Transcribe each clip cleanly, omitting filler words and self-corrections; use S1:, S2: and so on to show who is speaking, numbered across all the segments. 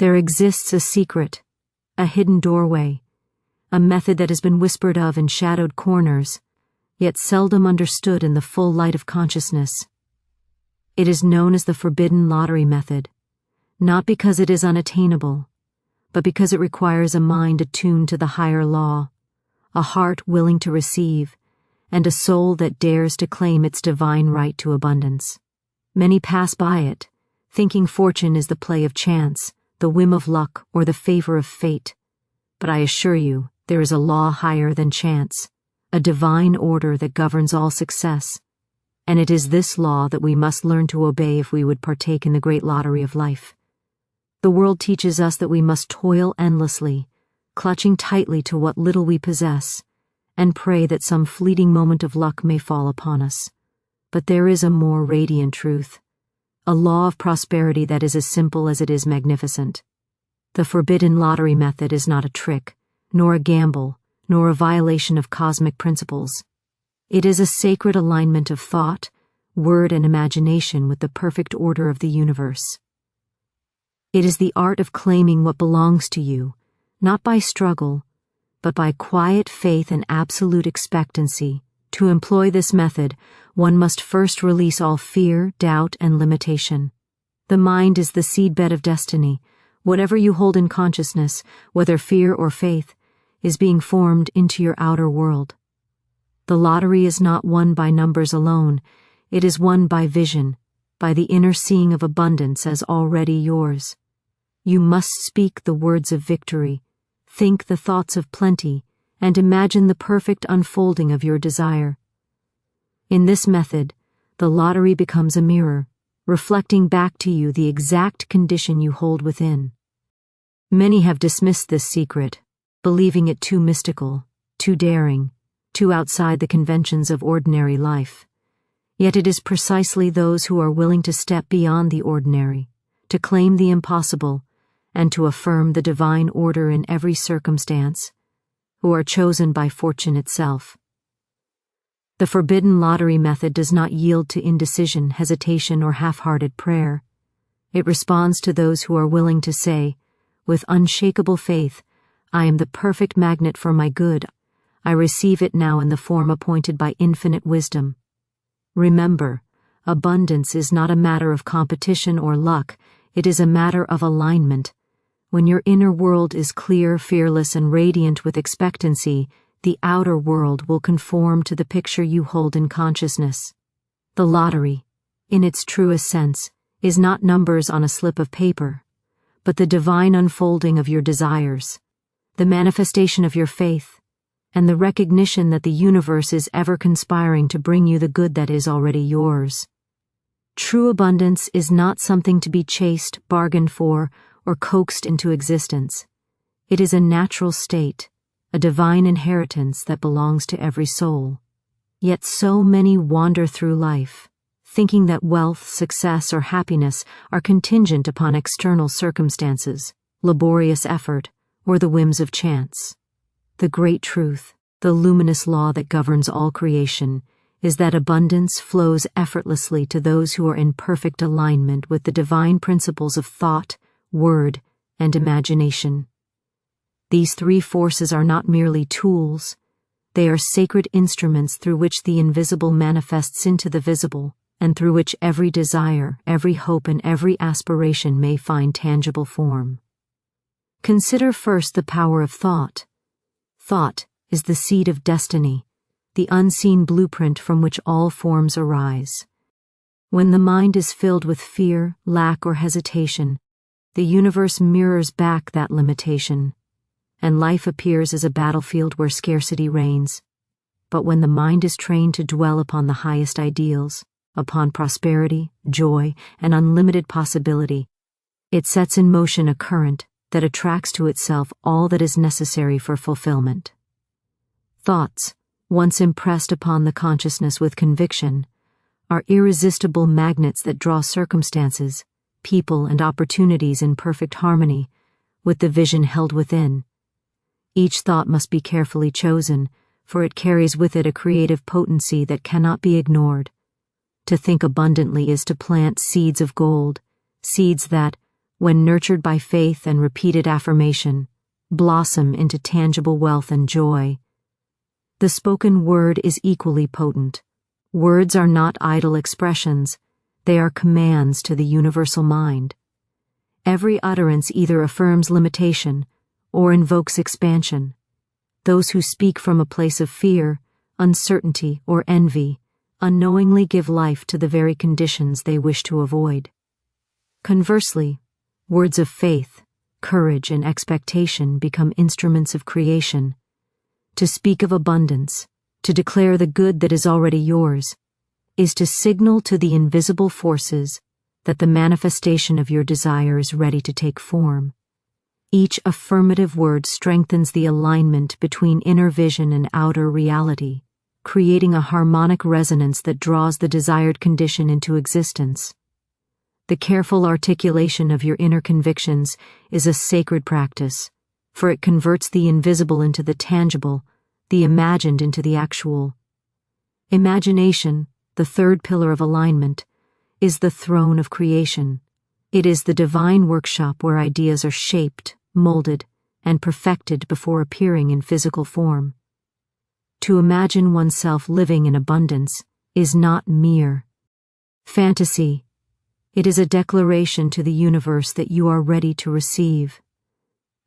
S1: There exists a secret, a hidden doorway, a method that has been whispered of in shadowed corners, yet seldom understood in the full light of consciousness. It is known as the forbidden lottery method, not because it is unattainable, but because it requires a mind attuned to the higher law, a heart willing to receive, and a soul that dares to claim its divine right to abundance. Many pass by it, thinking fortune is the play of chance, the whim of luck, or the favor of fate. But I assure you, there is a law higher than chance, a divine order that governs all success, and it is this law that we must learn to obey if we would partake in the great lottery of life. The world teaches us that we must toil endlessly, clutching tightly to what little we possess, and pray that some fleeting moment of luck may fall upon us. But there is a more radiant truth, a law of prosperity that is as simple as it is magnificent. The forbidden lottery method is not a trick, nor a gamble, nor a violation of cosmic principles. It is a sacred alignment of thought, word, and imagination with the perfect order of the universe. It is the art of claiming what belongs to you, not by struggle, but by quiet faith and absolute expectancy. To employ this method, one must first release all fear, doubt, and limitation. The mind is the seedbed of destiny. Whatever you hold in consciousness, whether fear or faith, is being formed into your outer world. The lottery is not won by numbers alone, it is won by vision, by the inner seeing of abundance as already yours. You must speak the words of victory, think the thoughts of plenty, and imagine the perfect unfolding of your desire. In this method, the lottery becomes a mirror, reflecting back to you the exact condition you hold within. Many have dismissed this secret, believing it too mystical, too daring, too outside the conventions of ordinary life. Yet it is precisely those who are willing to step beyond the ordinary, to claim the impossible, and to affirm the divine order in every circumstance, who are chosen by fortune itself. The forbidden lottery method does not yield to indecision, hesitation, or half-hearted prayer. It responds to those who are willing to say, with unshakable faith, I am the perfect magnet for my good. I receive it now in the form appointed by infinite wisdom. Remember, abundance is not a matter of competition or luck, it is a matter of alignment. When your inner world is clear, fearless, and radiant with expectancy, the outer world will conform to the picture you hold in consciousness. The lottery, in its truest sense, is not numbers on a slip of paper, but the divine unfolding of your desires, the manifestation of your faith, and the recognition that the universe is ever conspiring to bring you the good that is already yours. True abundance is not something to be chased, bargained for, or coaxed into existence. It is a natural state, a divine inheritance that belongs to every soul. Yet so many wander through life, thinking that wealth, success, or happiness are contingent upon external circumstances, laborious effort, or the whims of chance. The great truth, the luminous law that governs all creation, is that abundance flows effortlessly to those who are in perfect alignment with the divine principles of thought, word, and imagination. These three forces are not merely tools, they are sacred instruments through which the invisible manifests into the visible, and through which every desire, every hope, and every aspiration may find tangible form. Consider first the power of thought. Thought is the seed of destiny, the unseen blueprint from which all forms arise. When the mind is filled with fear, lack, or hesitation, the universe mirrors back that limitation, and life appears as a battlefield where scarcity reigns. But when the mind is trained to dwell upon the highest ideals, upon prosperity, joy, and unlimited possibility, it sets in motion a current that attracts to itself all that is necessary for fulfillment. Thoughts, once impressed upon the consciousness with conviction, are irresistible magnets that draw circumstances, people, and opportunities in perfect harmony with the vision held within. Each thought must be carefully chosen, for it carries with it a creative potency that cannot be ignored. To think abundantly is to plant seeds of gold, seeds that, when nurtured by faith and repeated affirmation, blossom into tangible wealth and joy. The spoken word is equally potent. Words are not idle expressions, they are commands to the universal mind. Every utterance either affirms limitation or invokes expansion. Those who speak from a place of fear, uncertainty, or envy unknowingly give life to the very conditions they wish to avoid. Conversely, words of faith, courage, and expectation become instruments of creation. To speak of abundance, to declare the good that is already yours, is to signal to the invisible forces that the manifestation of your desire is ready to take form. Each affirmative word strengthens the alignment between inner vision and outer reality, creating a harmonic resonance that draws the desired condition into existence. The careful articulation of your inner convictions is a sacred practice, for it converts the invisible into the tangible, the imagined into the actual. Imagination, the third pillar of alignment, is the throne of creation. It is the divine workshop where ideas are shaped, molded, and perfected before appearing in physical form. To imagine oneself living in abundance is not mere fantasy. It is a declaration to the universe that you are ready to receive.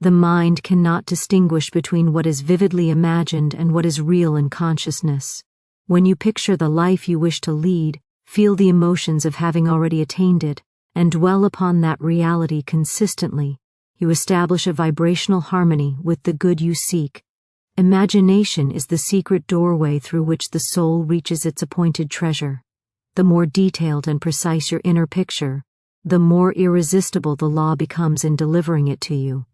S1: The mind cannot distinguish between what is vividly imagined and what is real in consciousness. When you picture the life you wish to lead, feel the emotions of having already attained it, and dwell upon that reality consistently, you establish a vibrational harmony with the good you seek. Imagination is the secret doorway through which the soul reaches its appointed treasure. The more detailed and precise your inner picture, the more irresistible the law becomes in delivering it to you.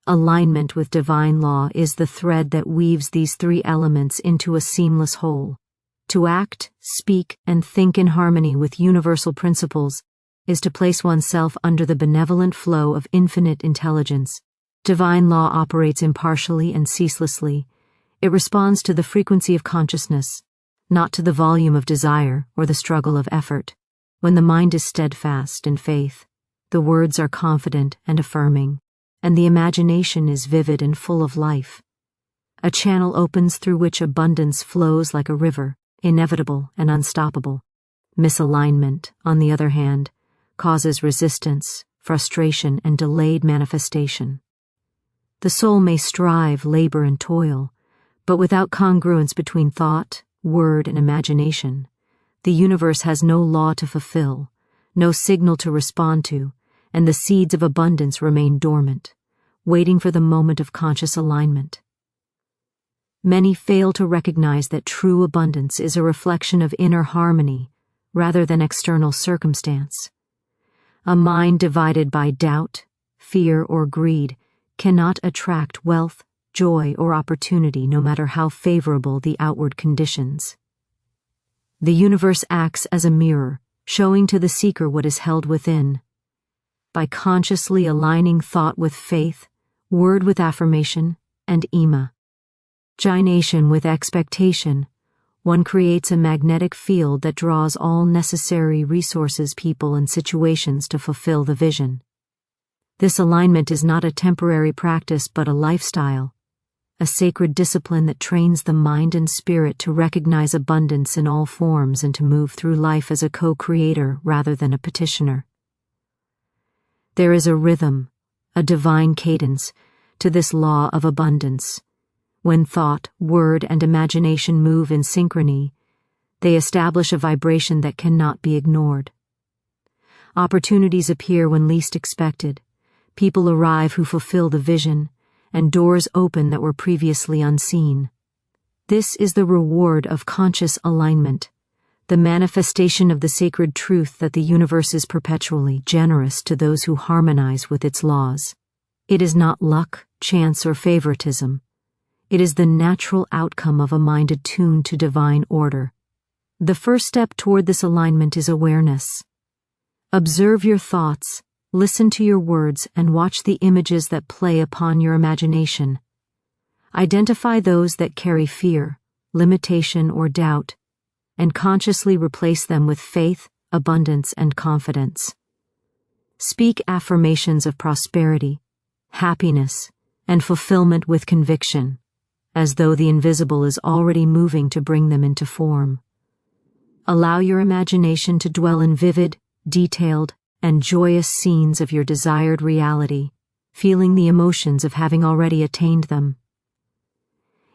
S1: Alignment with divine law is the thread that weaves these three elements into a seamless whole. To act, speak, and think in harmony with universal principles is to place oneself under the benevolent flow of infinite intelligence. Divine law operates impartially and ceaselessly. It responds to the frequency of consciousness, not to the volume of desire or the struggle of effort. When the mind is steadfast in faith, the words are confident and affirming, and the imagination is vivid and full of life. A channel opens through which abundance flows like a river, inevitable and unstoppable. Misalignment, on the other hand, causes resistance, frustration, and delayed manifestation. The soul may strive, labor, and toil, but without congruence between thought, word, and imagination, the universe has no law to fulfill, no signal to respond to, and the seeds of abundance remain dormant, waiting for the moment of conscious alignment. Many fail to recognize that true abundance is a reflection of inner harmony rather than external circumstance. A mind divided by doubt, fear, or greed cannot attract wealth, joy, or opportunity no matter how favorable the outward conditions. The universe acts as a mirror, showing to the seeker what is held within. By consciously aligning thought with faith, word with affirmation, and imagination with expectation, one creates a magnetic field that draws all necessary resources, people, and situations to fulfill the vision. This alignment is not a temporary practice but a lifestyle, a sacred discipline that trains the mind and spirit to recognize abundance in all forms and to move through life as a co-creator rather than a petitioner. There is a rhythm, a divine cadence, to this law of abundance. When thought, word, and imagination move in synchrony, they establish a vibration that cannot be ignored. Opportunities appear when least expected, people arrive who fulfill the vision, and doors open that were previously unseen. This is the reward of conscious alignment, the manifestation of the sacred truth that the universe is perpetually generous to those who harmonize with its laws. It is not luck, chance, or favoritism. It is the natural outcome of a mind attuned to divine order. The first step toward this alignment is awareness. Observe your thoughts, listen to your words, and watch the images that play upon your imagination. Identify those that carry fear, limitation, or doubt, and consciously replace them with faith, abundance, and confidence. Speak affirmations of prosperity, happiness, and fulfillment with conviction, as though the invisible is already moving to bring them into form. Allow your imagination to dwell in vivid, detailed, and joyous scenes of your desired reality, feeling the emotions of having already attained them.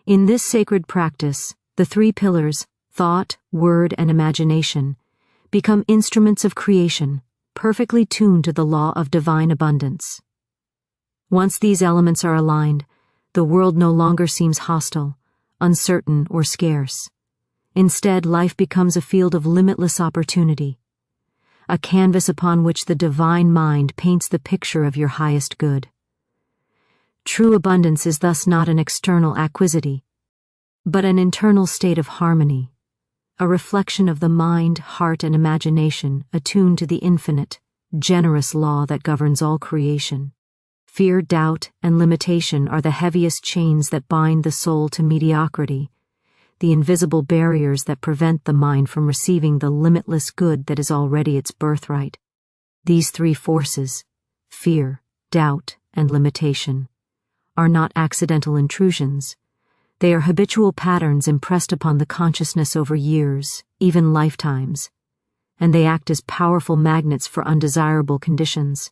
S1: In this sacred practice, the three pillars, thought, word, and imagination, become instruments of creation, perfectly tuned to the law of divine abundance. Once these elements are aligned, the world no longer seems hostile, uncertain, or scarce. Instead, life becomes a field of limitless opportunity, a canvas upon which the divine mind paints the picture of your highest good. True abundance is thus not an external acquisity, but an internal state of harmony, a reflection of the mind, heart, and imagination attuned to the infinite, generous law that governs all creation. Fear, doubt, and limitation are the heaviest chains that bind the soul to mediocrity, the invisible barriers that prevent the mind from receiving the limitless good that is already its birthright. These three forces, fear, doubt, and limitation, are not accidental intrusions. They are habitual patterns impressed upon the consciousness over years, even lifetimes, and they act as powerful magnets for undesirable conditions.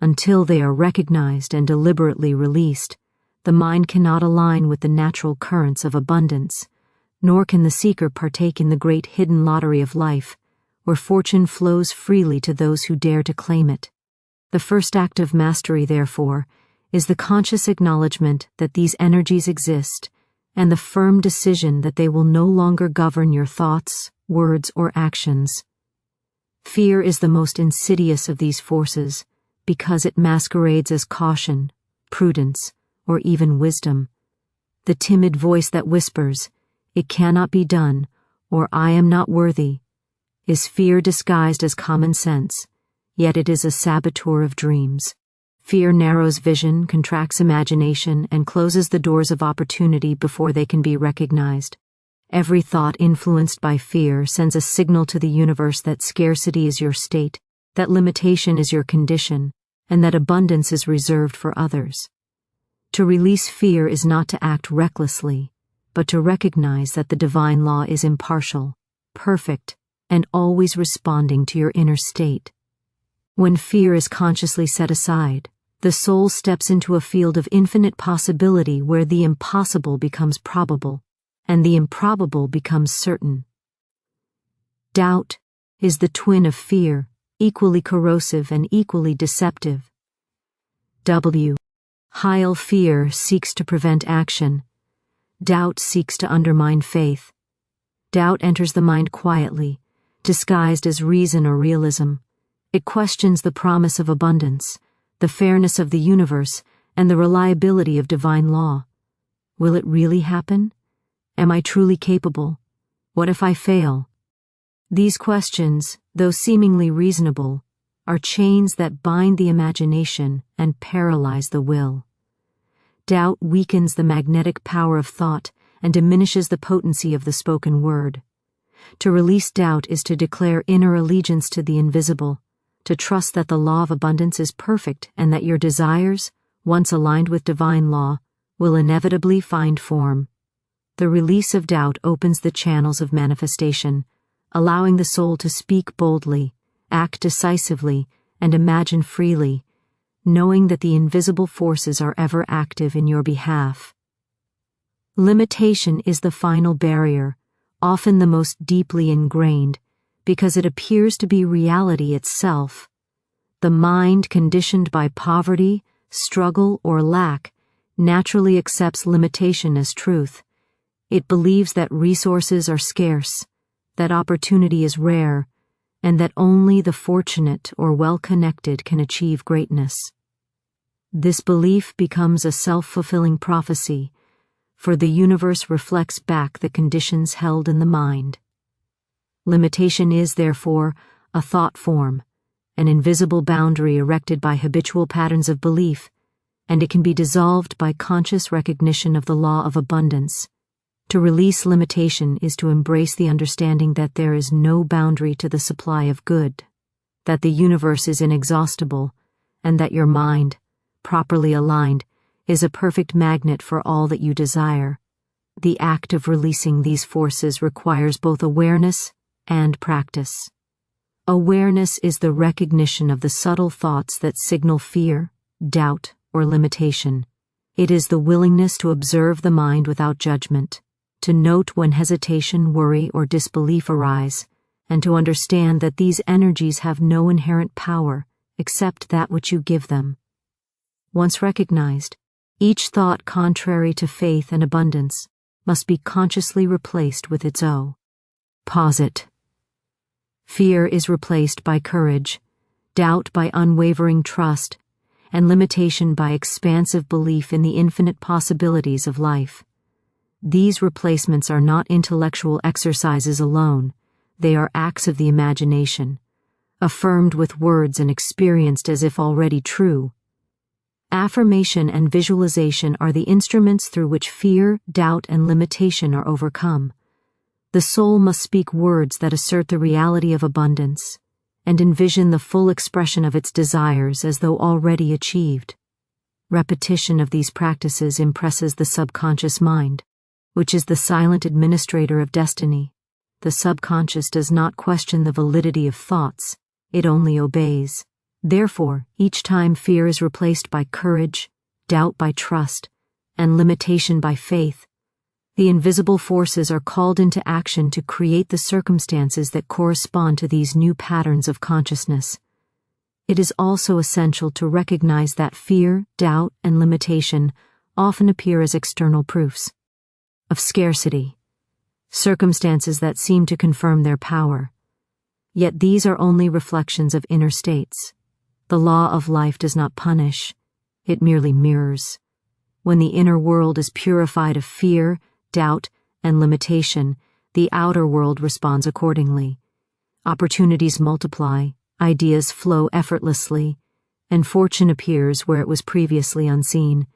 S1: Until they are recognized and deliberately released, the mind cannot align with the natural currents of abundance, nor can the seeker partake in the great hidden lottery of life, where fortune flows freely to those who dare to claim it. The first act of mastery, therefore, is the conscious acknowledgement that these energies exist, and the firm decision that they will no longer govern your thoughts, words, or actions. Fear is the most insidious of these forces, because it masquerades as caution, prudence, or even wisdom. The timid voice that whispers, "It cannot be done," or "I am not worthy," is fear disguised as common sense, yet it is a saboteur of dreams. Fear narrows vision, contracts imagination, and closes the doors of opportunity before they can be recognized. Every thought influenced by fear sends a signal to the universe that scarcity is your state, that limitation is your condition, and that abundance is reserved for others. To release fear is not to act recklessly, but to recognize that the divine law is impartial, perfect, and always responding to your inner state. When fear is consciously set aside, the soul steps into a field of infinite possibility where the impossible becomes probable, and the improbable becomes certain. Doubt is the twin of fear, equally corrosive and equally deceptive. While fear seeks to prevent action, doubt seeks to undermine faith. Doubt enters the mind quietly, disguised as reason or realism. It questions the promise of abundance, the fairness of the universe, and the reliability of divine law. Will it really happen? Am I truly capable? What if I fail? These questions, though seemingly reasonable, are chains that bind the imagination and paralyze the will. Doubt weakens the magnetic power of thought and diminishes the potency of the spoken word. To release doubt is to declare inner allegiance to the invisible, to trust that the law of abundance is perfect and that your desires, once aligned with divine law, will inevitably find form. The release of doubt opens the channels of manifestation, allowing the soul to speak boldly, act decisively, and imagine freely, knowing that the invisible forces are ever active in your behalf. Limitation is the final barrier, often the most deeply ingrained, because it appears to be reality itself. The mind conditioned by poverty, struggle, or lack naturally accepts limitation as truth. It believes that resources are scarce, that opportunity is rare, and that only the fortunate or well-connected can achieve greatness. This belief becomes a self-fulfilling prophecy, for the universe reflects back the conditions held in the mind. Limitation is, therefore, a thought form, an invisible boundary erected by habitual patterns of belief, and it can be dissolved by conscious recognition of the law of abundance. To release limitation is to embrace the understanding that there is no boundary to the supply of good. that the universe is inexhaustible, and that your mind, properly aligned, is a perfect magnet for all that you desire. The act of releasing these forces requires both awareness and practice. Awareness is the recognition of the subtle thoughts that signal fear, doubt, or limitation. It is the willingness to observe the mind without judgment, to note when hesitation, worry, or disbelief arise, and to understand that these energies have no inherent power except that which you give them. Once recognized, each thought contrary to faith and abundance must be consciously replaced with its O. Pause it. Fear is replaced by courage, doubt by unwavering trust, and limitation by expansive belief in the infinite possibilities of life. These replacements are not intellectual exercises alone, they are acts of the imagination, affirmed with words and experienced as if already true. Affirmation and visualization are the instruments through which fear, doubt, and limitation are overcome. The soul must speak words that assert the reality of abundance and envision the full expression of its desires as though already achieved. Repetition of these practices impresses the subconscious mind, which is the silent administrator of destiny. The subconscious does not question the validity of thoughts, it only obeys. Therefore, each time fear is replaced by courage, doubt by trust, and limitation by faith, the invisible forces are called into action to create the circumstances that correspond to these new patterns of consciousness. It is also essential to recognize that fear, doubt, and limitation often appear as external proofs of scarcity, circumstances that seem to confirm their power. Yet these are only reflections of inner states. The law of life does not punish, it merely mirrors. When the inner world is purified of fear, doubt, and limitation, the outer world responds accordingly. Opportunities multiply, ideas flow effortlessly, and fortune appears where it was previously unseen.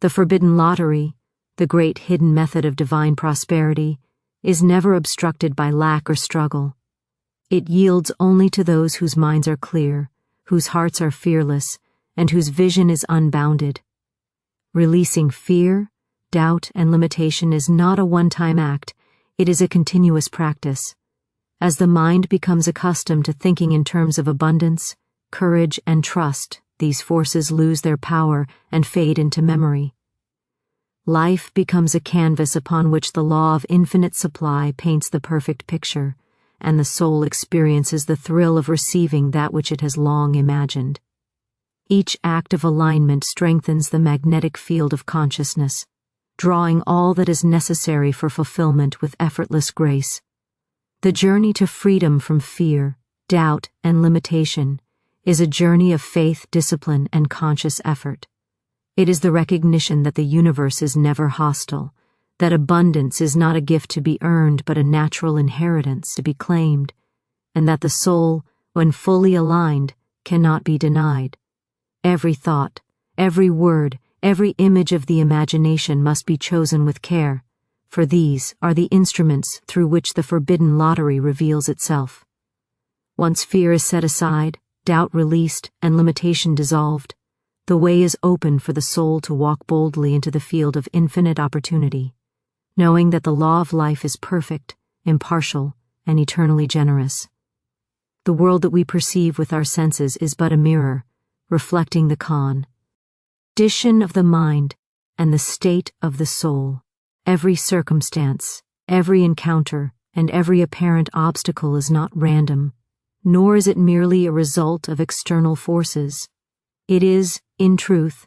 S1: The forbidden lottery, the great hidden method of divine prosperity, is never obstructed by lack or struggle. It yields only to those whose minds are clear, whose hearts are fearless, and whose vision is unbounded. Releasing fear, doubt, and limitation is not a one-time act, it is a continuous practice. As the mind becomes accustomed to thinking in terms of abundance, courage, and trust, these forces lose their power and fade into memory. Life becomes a canvas upon which the law of infinite supply paints the perfect picture, and the soul experiences the thrill of receiving that which it has long imagined. Each act of alignment strengthens the magnetic field of consciousness, drawing all that is necessary for fulfillment with effortless grace. The journey to freedom from fear, doubt, and limitation is a journey of faith, discipline, and conscious effort. It is the recognition that the universe is never hostile, that abundance is not a gift to be earned but a natural inheritance to be claimed, and that the soul, when fully aligned, cannot be denied. Every thought, every word, every image of the imagination must be chosen with care, for these are the instruments through which the forbidden lottery reveals itself. Once fear is set aside, doubt released, and limitation dissolved, the way is open for the soul to walk boldly into the field of infinite opportunity, knowing that the law of life is perfect, impartial, and eternally generous. The world that we perceive with our senses is but a mirror, reflecting the condition of the mind and the state of the soul. Every circumstance, every encounter, and every apparent obstacle is not random, nor is it merely a result of external forces. It is, in truth,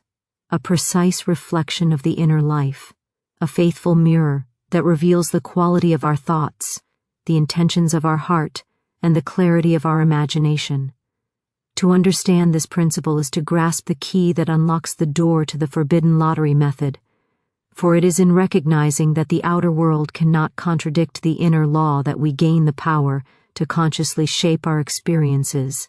S1: a precise reflection of the inner life, a faithful mirror that reveals the quality of our thoughts, the intentions of our heart, and the clarity of our imagination. To understand this principle is to grasp the key that unlocks the door to the forbidden lottery method, for it is in recognizing that the outer world cannot contradict the inner law that we gain the power to consciously shape our experiences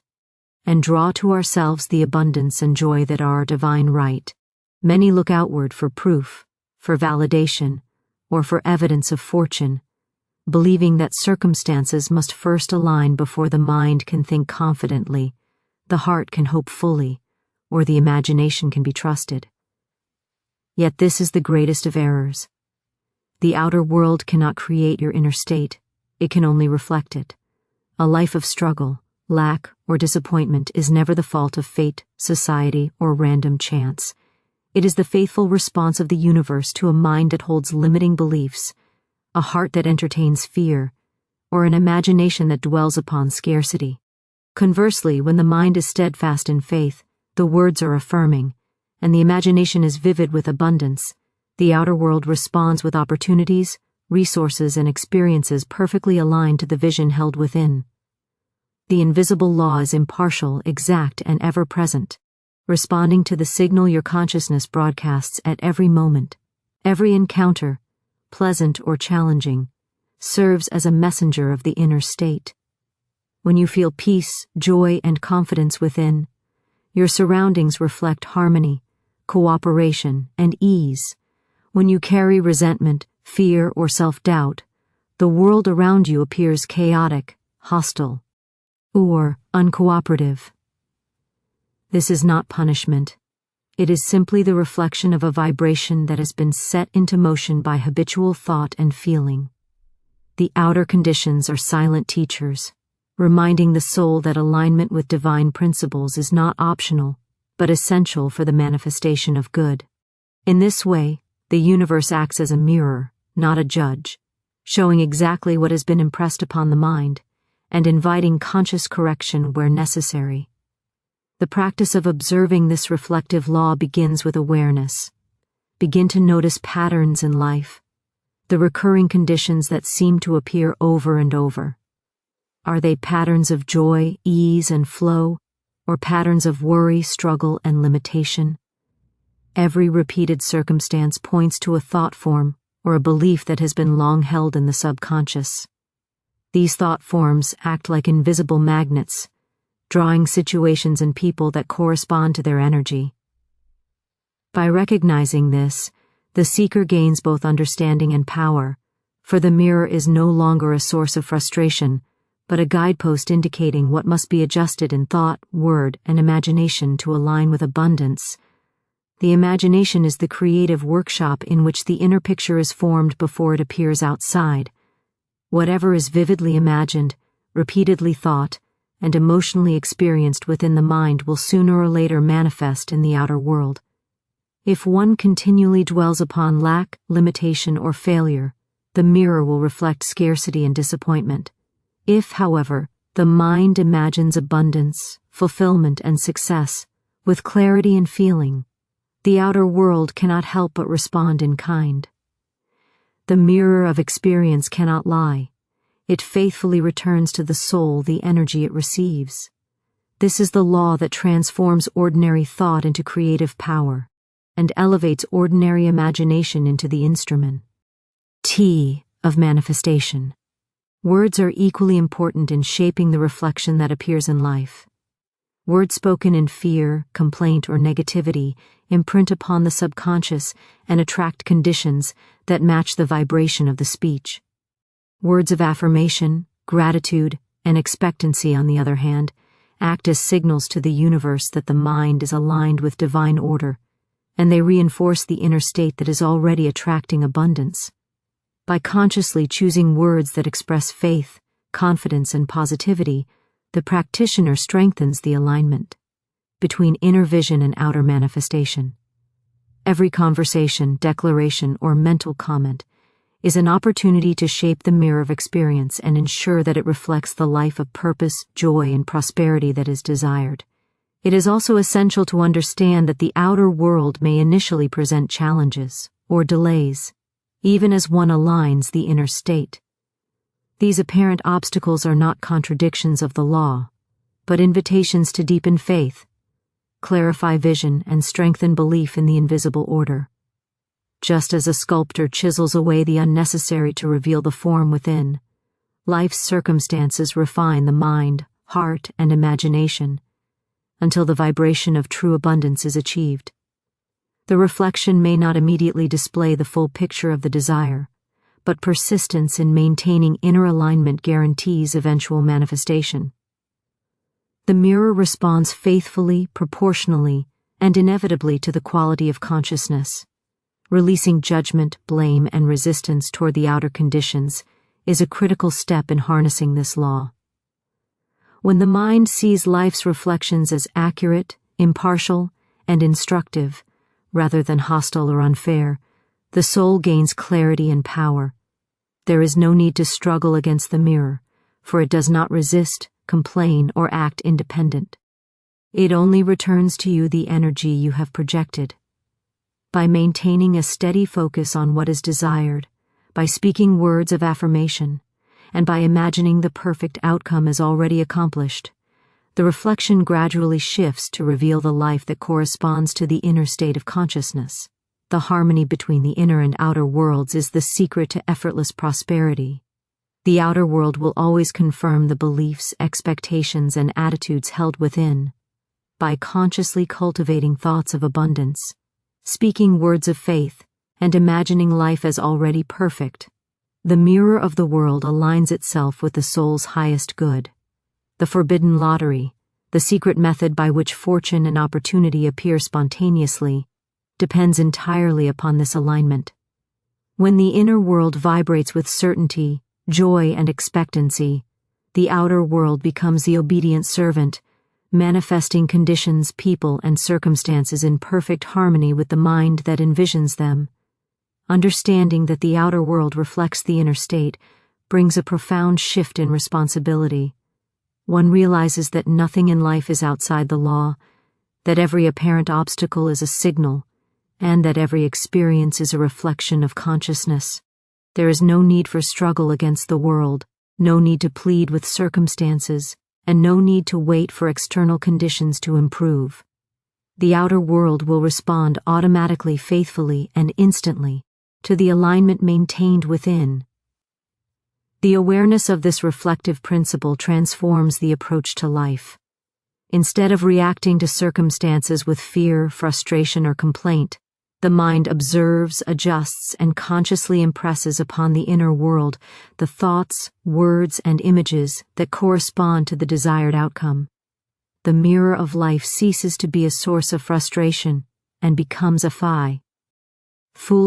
S1: and draw to ourselves the abundance and joy that are our divine right. Many look outward for proof, for validation, or for evidence of fortune, believing that circumstances must first align before the mind can think confidently, the heart can hope fully, or the imagination can be trusted. Yet this is the greatest of errors. The outer world cannot create your inner state, it can only reflect it. A life of struggle, lack, or disappointment is never the fault of fate, society, or random chance. It is the faithful response of the universe to a mind that holds limiting beliefs, a heart that entertains fear, or an imagination that dwells upon scarcity. Conversely, when the mind is steadfast in faith, the words are affirming, and the imagination is vivid with abundance, the outer world responds with opportunities, resources, and experiences perfectly aligned to the vision held within. The invisible law is impartial, exact, and ever-present, responding to the signal your consciousness broadcasts at every moment. Every encounter, pleasant or challenging, serves as a messenger of the inner state. When you feel peace, joy, and confidence within, your surroundings reflect harmony, cooperation, and ease. When you carry resentment, fear, or self-doubt, the world around you appears chaotic, hostile, or uncooperative. This is not punishment. It is simply the reflection of a vibration that has been set into motion by habitual thought and feeling. The outer conditions are silent teachers, reminding the soul that alignment with divine principles is not optional, but essential for the manifestation of good. In this way, the universe acts as a mirror, not a judge, showing exactly what has been impressed upon the mind, and inviting conscious correction where necessary. The practice of observing this reflective law begins with awareness. Begin to notice patterns in life, the recurring conditions that seem to appear over and over. Are they patterns of joy, ease, and flow, or patterns of worry, struggle, and limitation? Every repeated circumstance points to a thought form or a belief that has been long held in the subconscious. These thought forms act like invisible magnets, drawing situations and people that correspond to their energy. By recognizing this, the seeker gains both understanding and power, for the mirror is no longer a source of frustration, but a guidepost indicating what must be adjusted in thought, word, and imagination to align with abundance. The imagination is the creative workshop in which the inner picture is formed before it appears outside. Whatever is vividly imagined, repeatedly thought, and emotionally experienced within the mind will sooner or later manifest in the outer world. If one continually dwells upon lack, limitation, or failure, the mirror will reflect scarcity and disappointment. If, however, the mind imagines abundance, fulfillment, and success, with clarity and feeling, the outer world cannot help but respond in kind. The mirror of experience cannot lie. It faithfully returns to the soul the energy it receives. This is the law that transforms ordinary thought into creative power, and elevates ordinary imagination into the instrument. T of manifestation. Words are equally important in shaping the reflection that appears in life. Words spoken in fear, complaint, or negativity imprint upon the subconscious and attract conditions that match the vibration of the speech. Words of affirmation, gratitude, and expectancy, on the other hand, act as signals to the universe that the mind is aligned with divine order, and they reinforce the inner state that is already attracting abundance. By consciously choosing words that express faith, confidence, and positivity, the practitioner strengthens the alignment between inner vision and outer manifestation. Every conversation, declaration, or mental comment is an opportunity to shape the mirror of experience and ensure that it reflects the life of purpose, joy, and prosperity that is desired. It is also essential to understand that the outer world may initially present challenges or delays, even as one aligns the inner state. These apparent obstacles are not contradictions of the law, but invitations to deepen faith, clarify vision, and strengthen belief in the invisible order. Just as a sculptor chisels away the unnecessary to reveal the form within, life's circumstances refine the mind, heart, and imagination until the vibration of true abundance is achieved. The reflection may not immediately display the full picture of the desire, but persistence in maintaining inner alignment guarantees eventual manifestation. The mirror responds faithfully, proportionally, and inevitably to the quality of consciousness. Releasing judgment, blame, and resistance toward the outer conditions is a critical step in harnessing this law. When the mind sees life's reflections as accurate, impartial, and instructive, rather than hostile or unfair, the soul gains clarity and power. There is no need to struggle against the mirror, for it does not resist, complain, or act independent. It only returns to you the energy you have projected. By maintaining a steady focus on what is desired, by speaking words of affirmation, and by imagining the perfect outcome as already accomplished, the reflection gradually shifts to reveal the life that corresponds to the inner state of consciousness. The harmony between the inner and outer worlds is the secret to effortless prosperity. The outer world will always confirm the beliefs, expectations, and attitudes held within. By consciously cultivating thoughts of abundance, speaking words of faith, and imagining life as already perfect, the mirror of the world aligns itself with the soul's highest good. The forbidden lottery, the secret method by which fortune and opportunity appear spontaneously, depends entirely upon this alignment. When the inner world vibrates with certainty, joy, and expectancy, the outer world becomes the obedient servant, manifesting conditions, people, and circumstances in perfect harmony with the mind that envisions them. Understanding that the outer world reflects the inner state brings a profound shift in responsibility. One realizes that nothing in life is outside the law, that every apparent obstacle is a signal, and that every experience is a reflection of consciousness. There is no need for struggle against the world, no need to plead with circumstances, and no need to wait for external conditions to improve. The outer world will respond automatically, faithfully, and instantly to the alignment maintained within. The awareness of this reflective principle transforms the approach to life. Instead of reacting to circumstances with fear, frustration, or complaint, the mind observes, adjusts, and consciously impresses upon the inner world the thoughts, words, and images that correspond to the desired outcome. The mirror of life ceases to be a source of frustration and becomes a full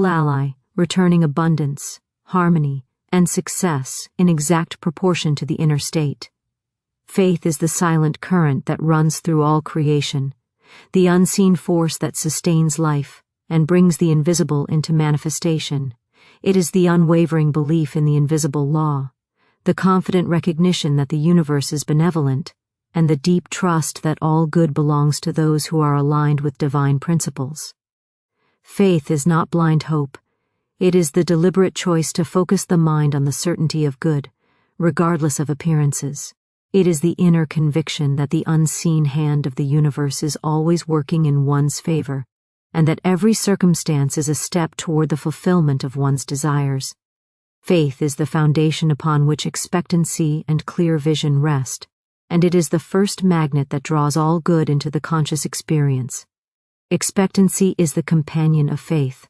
S1: ally, returning abundance, harmony, and success in exact proportion to the inner state. Faith is the silent current that runs through all creation, the unseen force that sustains life and brings the invisible into manifestation. It is the unwavering belief in the invisible law, the confident recognition that the universe is benevolent, and the deep trust that all good belongs to those who are aligned with divine principles. Faith is not blind hope. It is the deliberate choice to focus the mind on the certainty of good, regardless of appearances. It is the inner conviction that the unseen hand of the universe is always working in one's favor, and that every circumstance is a step toward the fulfillment of one's desires. Faith is the foundation upon which expectancy and clear vision rest, and it is the first magnet that draws all good into the conscious experience. Expectancy is the companion of faith.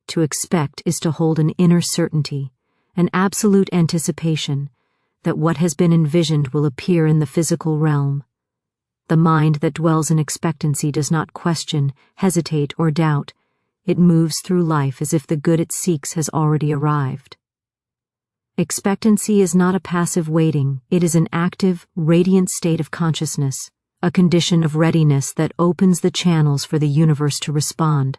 S1: To expect is to hold an inner certainty, an absolute anticipation that what has been envisioned will appear in the physical realm. The mind that dwells in expectancy does not question, hesitate, or doubt. It moves through life as if the good it seeks has already arrived. Expectancy is not a passive waiting, it is an active, radiant state of consciousness, a condition of readiness that opens the channels for the universe to respond.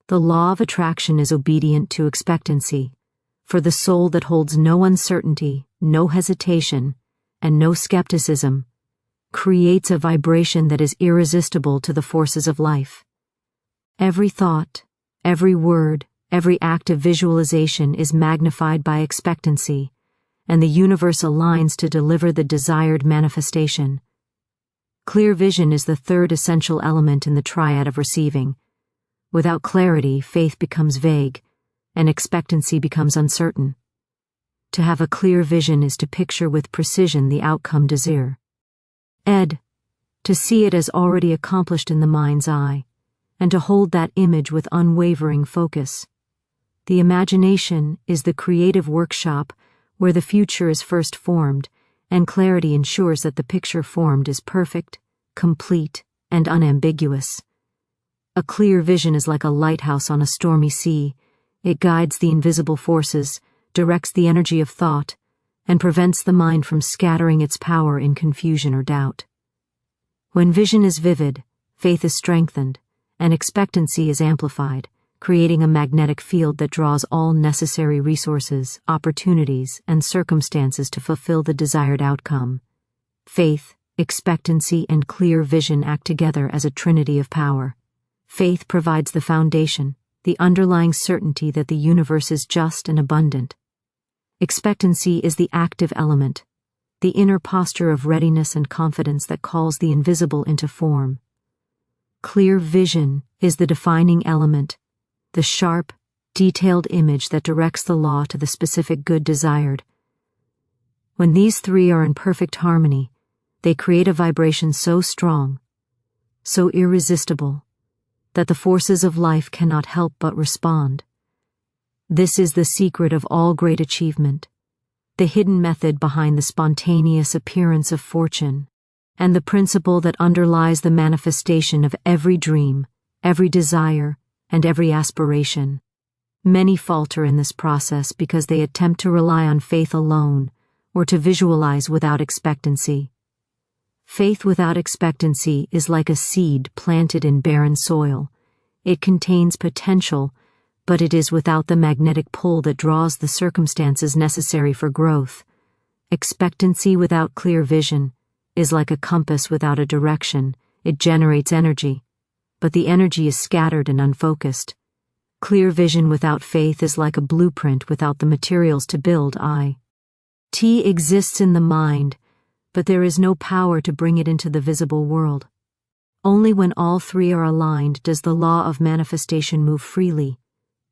S1: The law of attraction is obedient to expectancy, for the soul that holds no uncertainty, no hesitation, and no skepticism creates a vibration that is irresistible to the forces of life. Every thought, every word, every act of visualization is magnified by expectancy, and the universe aligns to deliver the desired manifestation. Clear vision is the third essential element in the triad of receiving. Without clarity, faith becomes vague, and expectancy becomes uncertain. To have a clear vision is to picture with precision the outcome desired. To see it as already accomplished in the mind's eye, and to hold that image with unwavering focus. The imagination is the creative workshop where the future is first formed, and clarity ensures that the picture formed is perfect, complete, and unambiguous. A clear vision is like a lighthouse on a stormy sea. It guides the invisible forces, directs the energy of thought, and prevents the mind from scattering its power in confusion or doubt. When vision is vivid, faith is strengthened, and expectancy is amplified, creating a magnetic field that draws all necessary resources, opportunities, and circumstances to fulfill the desired outcome. Faith, expectancy, and clear vision act together as a trinity of power. Faith provides the foundation, the underlying certainty that the universe is just and abundant. Expectancy is the active element, the inner posture of readiness and confidence that calls the invisible into form. Clear vision is the defining element, the sharp, detailed image that directs the law to the specific good desired. When these three are in perfect harmony, they create a vibration so strong, so irresistible, that the forces of life cannot help but respond. This is the secret of all great achievement, the hidden method behind the spontaneous appearance of fortune, and the principle that underlies the manifestation of every dream, every desire, and every aspiration. Many falter in this process because they attempt to rely on faith alone or to visualize without expectancy. Faith without expectancy is like a seed planted in barren soil. It contains potential, but it is without the magnetic pull that draws the circumstances necessary for growth. Expectancy without clear vision is like a compass without a direction. It generates energy, but the energy is scattered and unfocused. Clear vision without faith is like a blueprint without the materials to build. It exists in the mind, but there is no power to bring it into the visible world. Only when all three are aligned does the law of manifestation move freely,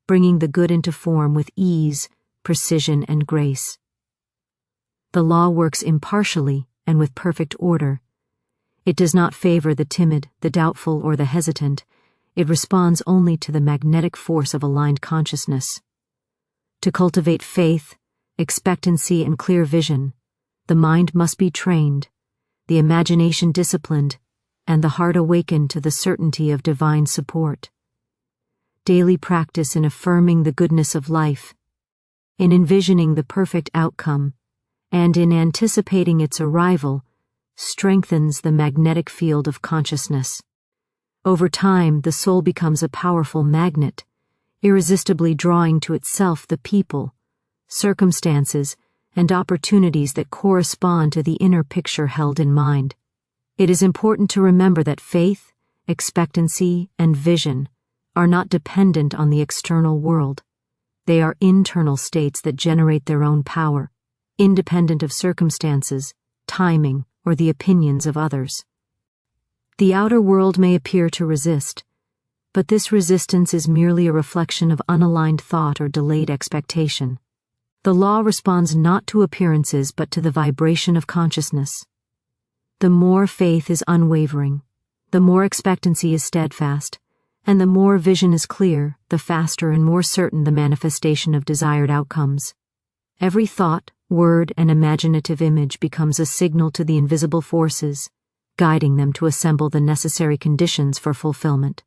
S1: bringing the good into form with ease, precision, and grace. The law works impartially and with perfect order. It does not favor the timid, the doubtful, or the hesitant. It responds only to the magnetic force of aligned consciousness. To cultivate faith, expectancy, and clear vision, the mind must be trained, the imagination disciplined, and the heart awakened to the certainty of divine support. Daily practice in affirming the goodness of life, in envisioning the perfect outcome, and in anticipating its arrival, strengthens the magnetic field of consciousness. Over time, the soul becomes a powerful magnet, irresistibly drawing to itself the people, circumstances, and opportunities that correspond to the inner picture held in mind. It is important to remember that faith, expectancy, and vision are not dependent on the external world. They are internal states that generate their own power, independent of circumstances, timing, or the opinions of others. The outer world may appear to resist, but this resistance is merely a reflection of unaligned thought or delayed expectation. The law responds not to appearances but to the vibration of consciousness. The more faith is unwavering, the more expectancy is steadfast, and the more vision is clear, the faster and more certain the manifestation of desired outcomes. Every thought, word, and imaginative image becomes a signal to the invisible forces, guiding them to assemble the necessary conditions for fulfillment.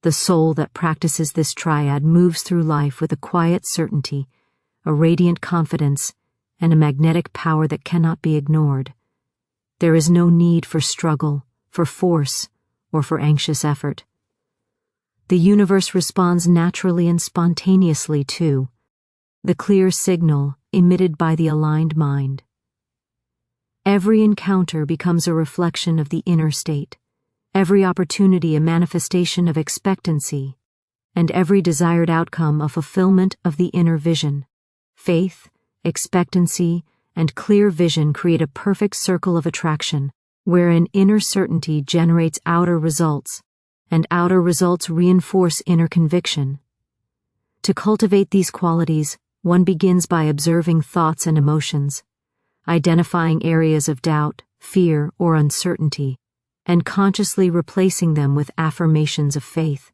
S1: The soul that practices this triad moves through life with a quiet certainty, a radiant confidence, and a magnetic power that cannot be ignored. There is no need for struggle, for force, or for anxious effort. The universe responds naturally and spontaneously to the clear signal emitted by the aligned mind. Every encounter becomes a reflection of the inner state, every opportunity a manifestation of expectancy, and every desired outcome a fulfillment of the inner vision. Faith, expectancy, and clear vision create a perfect circle of attraction, wherein inner certainty generates outer results, and outer results reinforce inner conviction. To cultivate these qualities, one begins by observing thoughts and emotions, identifying areas of doubt, fear, or uncertainty, and consciously replacing them with affirmations of faith.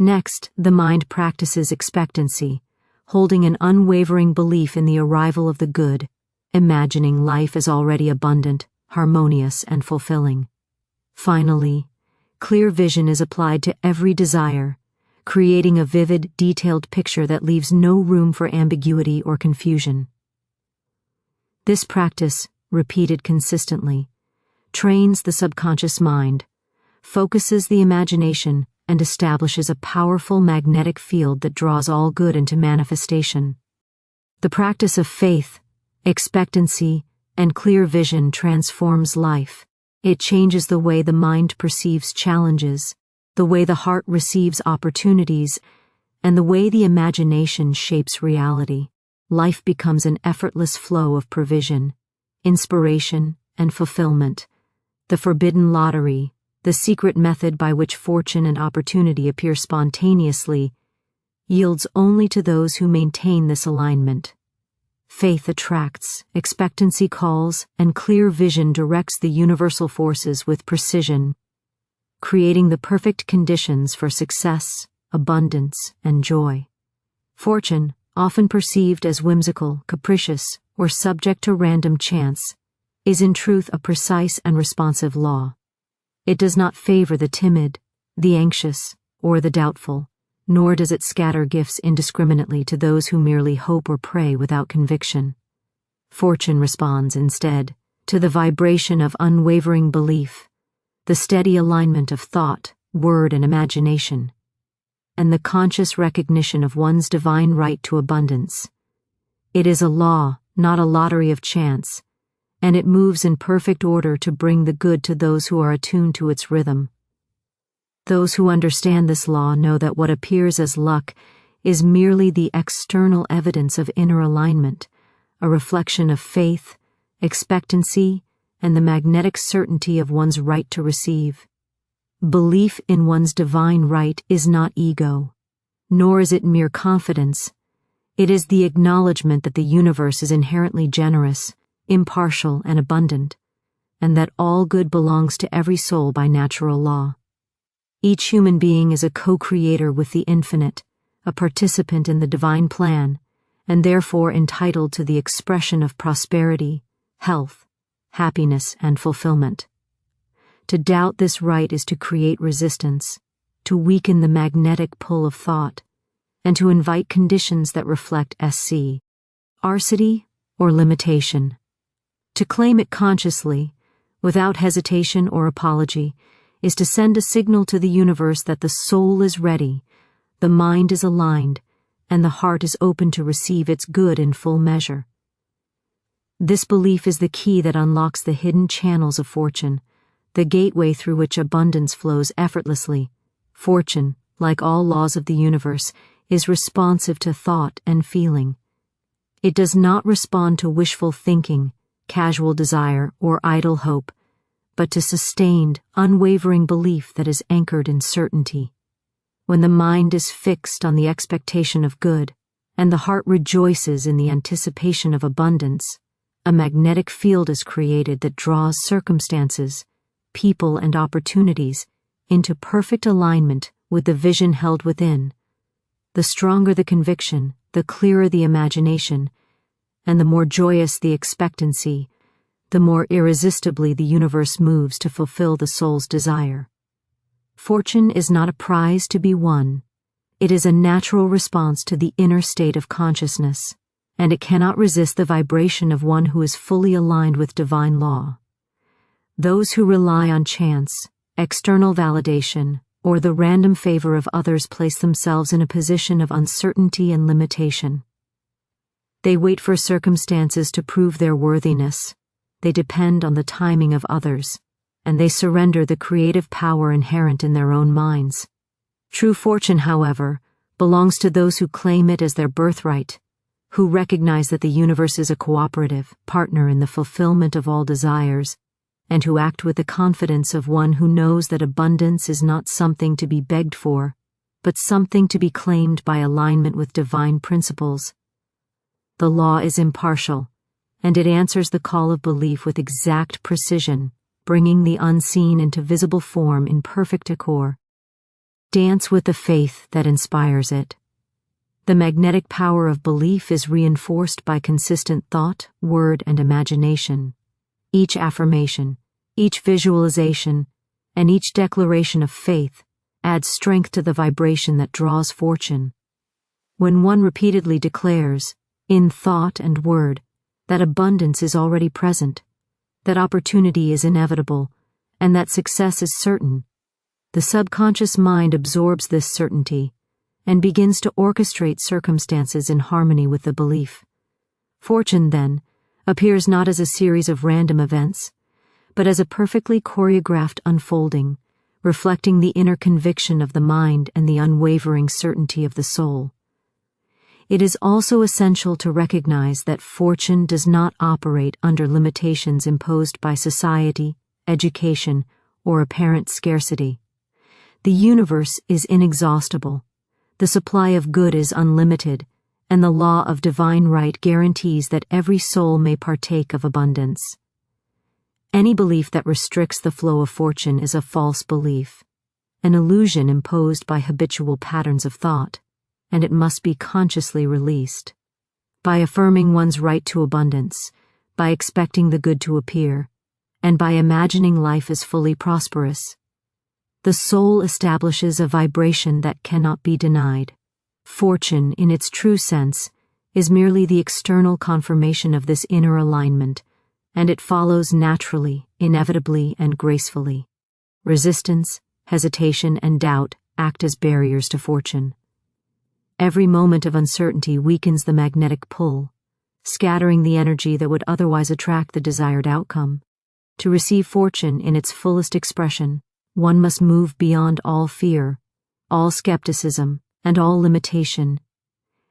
S1: Next, the mind practices expectancy, holding an unwavering belief in the arrival of the good, imagining life as already abundant, harmonious, and fulfilling. Finally, clear vision is applied to every desire, creating a vivid, detailed picture that leaves no room for ambiguity or confusion. This practice, repeated consistently, trains the subconscious mind, focuses the imagination, and establishes a powerful magnetic field that draws all good into manifestation. The practice of faith, expectancy, and clear vision transforms life. It changes the way the mind perceives challenges, the way the heart receives opportunities, and the way the imagination shapes reality. Life becomes an effortless flow of provision, inspiration, and fulfillment. The forbidden lottery, the secret method by which fortune and opportunity appear spontaneously, yields only to those who maintain this alignment. Faith attracts, expectancy calls, and clear vision directs the universal forces with precision, creating the perfect conditions for success, abundance, and joy. Fortune, often perceived as whimsical, capricious, or subject to random chance, is in truth a precise and responsive law. It does not favor the timid, the anxious, or the doubtful, nor does it scatter gifts indiscriminately to those who merely hope or pray without conviction. Fortune responds, instead, to the vibration of unwavering belief, the steady alignment of thought, word, and imagination, and the conscious recognition of one's divine right to abundance. It is a law, not a lottery of chance, and it moves in perfect order to bring the good to those who are attuned to its rhythm. Those who understand this law know that what appears as luck is merely the external evidence of inner alignment, a reflection of faith, expectancy, and the magnetic certainty of one's right to receive. Belief in one's divine right is not ego, nor is it mere confidence. It is the acknowledgement that the universe is inherently generous, impartial, and abundant, and that all good belongs to every soul by natural law. Each human being is a co-creator with the infinite, a participant in the divine plan, and therefore entitled to the expression of prosperity, health, happiness, and fulfillment. To doubt this right is to create resistance, to weaken the magnetic pull of thought, and to invite conditions that reflect scarcity or limitation. To claim it consciously, without hesitation or apology, is to send a signal to the universe that the soul is ready, the mind is aligned, and the heart is open to receive its good in full measure. This belief is the key that unlocks the hidden channels of fortune, the gateway through which abundance flows effortlessly. Fortune, like all laws of the universe, is responsive to thought and feeling. It does not respond to wishful thinking, casual desire, or idle hope, but to sustained, unwavering belief that is anchored in certainty. When the mind is fixed on the expectation of good, and the heart rejoices in the anticipation of abundance, a magnetic field is created that draws circumstances, people, and opportunities into perfect alignment with the vision held within. The stronger the conviction, the clearer the imagination, and the more joyous the expectancy, the more irresistibly the universe moves to fulfill the soul's desire. Fortune is not a prize to be won. It is a natural response to the inner state of consciousness, and it cannot resist the vibration of one who is fully aligned with divine law. Those who rely on chance, external validation, or the random favor of others place themselves in a position of uncertainty and limitation. They wait for circumstances to prove their worthiness. They depend on the timing of others, and they surrender the creative power inherent in their own minds. True fortune, however, belongs to those who claim it as their birthright, who recognize that the universe is a cooperative partner in the fulfillment of all desires, and who act with the confidence of one who knows that abundance is not something to be begged for, but something to be claimed by alignment with divine principles. The law is impartial, and it answers the call of belief with exact precision, bringing the unseen into visible form in perfect accord. Dance with the faith that inspires it. The magnetic power of belief is reinforced by consistent thought, word, and imagination. Each affirmation, each visualization, and each declaration of faith adds strength to the vibration that draws fortune. When one repeatedly declares, in thought and word, that abundance is already present, that opportunity is inevitable, and that success is certain, the subconscious mind absorbs this certainty and begins to orchestrate circumstances in harmony with the belief. Fortune, then, appears not as a series of random events, but as a perfectly choreographed unfolding, reflecting the inner conviction of the mind and the unwavering certainty of the soul. It is also essential to recognize that fortune does not operate under limitations imposed by society, education, or apparent scarcity. The universe is inexhaustible, the supply of good is unlimited, and the law of divine right guarantees that every soul may partake of abundance. Any belief that restricts the flow of fortune is a false belief, an illusion imposed by habitual patterns of thought, and it must be consciously released. By affirming one's right to abundance, by expecting the good to appear, and by imagining life as fully prosperous, the soul establishes a vibration that cannot be denied. Fortune, in its true sense, is merely the external confirmation of this inner alignment, and it follows naturally, inevitably, and gracefully. Resistance, hesitation, and doubt act as barriers to fortune. Every moment of uncertainty weakens the magnetic pull, scattering the energy that would otherwise attract the desired outcome. To receive fortune in its fullest expression, one must move beyond all fear, all skepticism, and all limitation,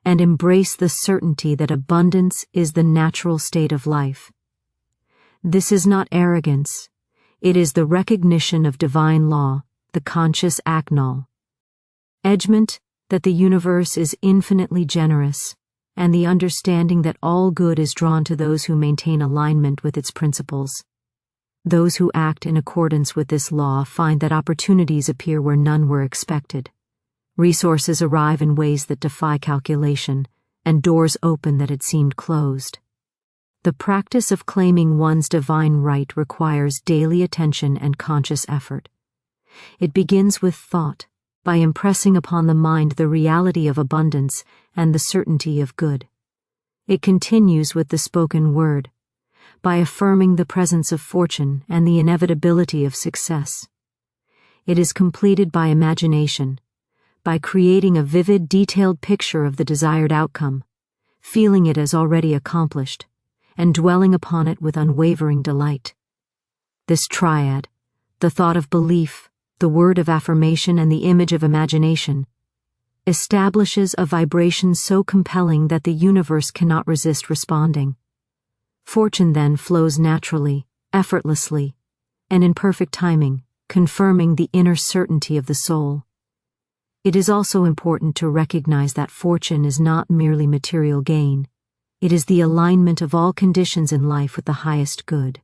S1: and embrace the certainty that abundance is the natural state of life. This is not arrogance, it is the recognition of divine law, the conscious acknowledgement that the universe is infinitely generous, and the understanding that all good is drawn to those who maintain alignment with its principles. Those who act in accordance with this law find that opportunities appear where none were expected. Resources arrive in ways that defy calculation, and doors open that had seemed closed. The practice of claiming one's divine right requires daily attention and conscious effort. It begins with thought, by impressing upon the mind the reality of abundance and the certainty of good. It continues with the spoken word, by affirming the presence of fortune and the inevitability of success. It is completed by imagination, by creating a vivid, detailed picture of the desired outcome, feeling it as already accomplished, and dwelling upon it with unwavering delight. This triad, the thought of belief, the word of affirmation, and the image of imagination, establishes a vibration so compelling that the universe cannot resist responding. Fortune then flows naturally, effortlessly, and in perfect timing, confirming the inner certainty of the soul. It is also important to recognize that fortune is not merely material gain. It is the alignment of all conditions in life with the highest good.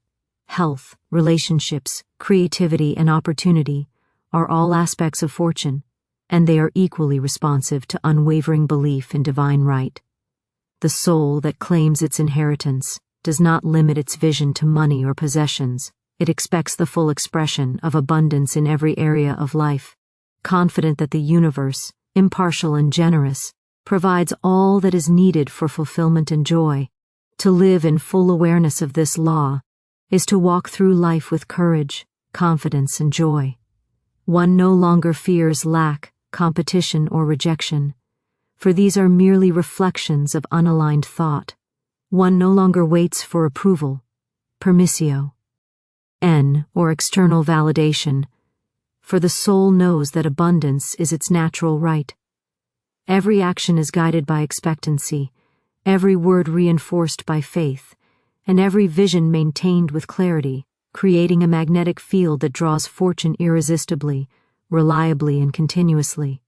S1: Health, relationships, creativity, and opportunity are all aspects of fortune, and they are equally responsive to unwavering belief in divine right. The soul that claims its inheritance does not limit its vision to money or possessions. It expects the full expression of abundance in every area of life, confident that the universe, impartial and generous, provides all that is needed for fulfillment and joy. To live in full awareness of this law is to walk through life with courage, confidence, and joy. One no longer fears lack, competition, or rejection, for these are merely reflections of unaligned thought. One no longer waits for approval, permissio, or external validation, for the soul knows that abundance is its natural right. Every action is guided by expectancy, every word reinforced by faith, and every vision maintained with clarity, creating a magnetic field that draws fortune irresistibly, reliably, and continuously.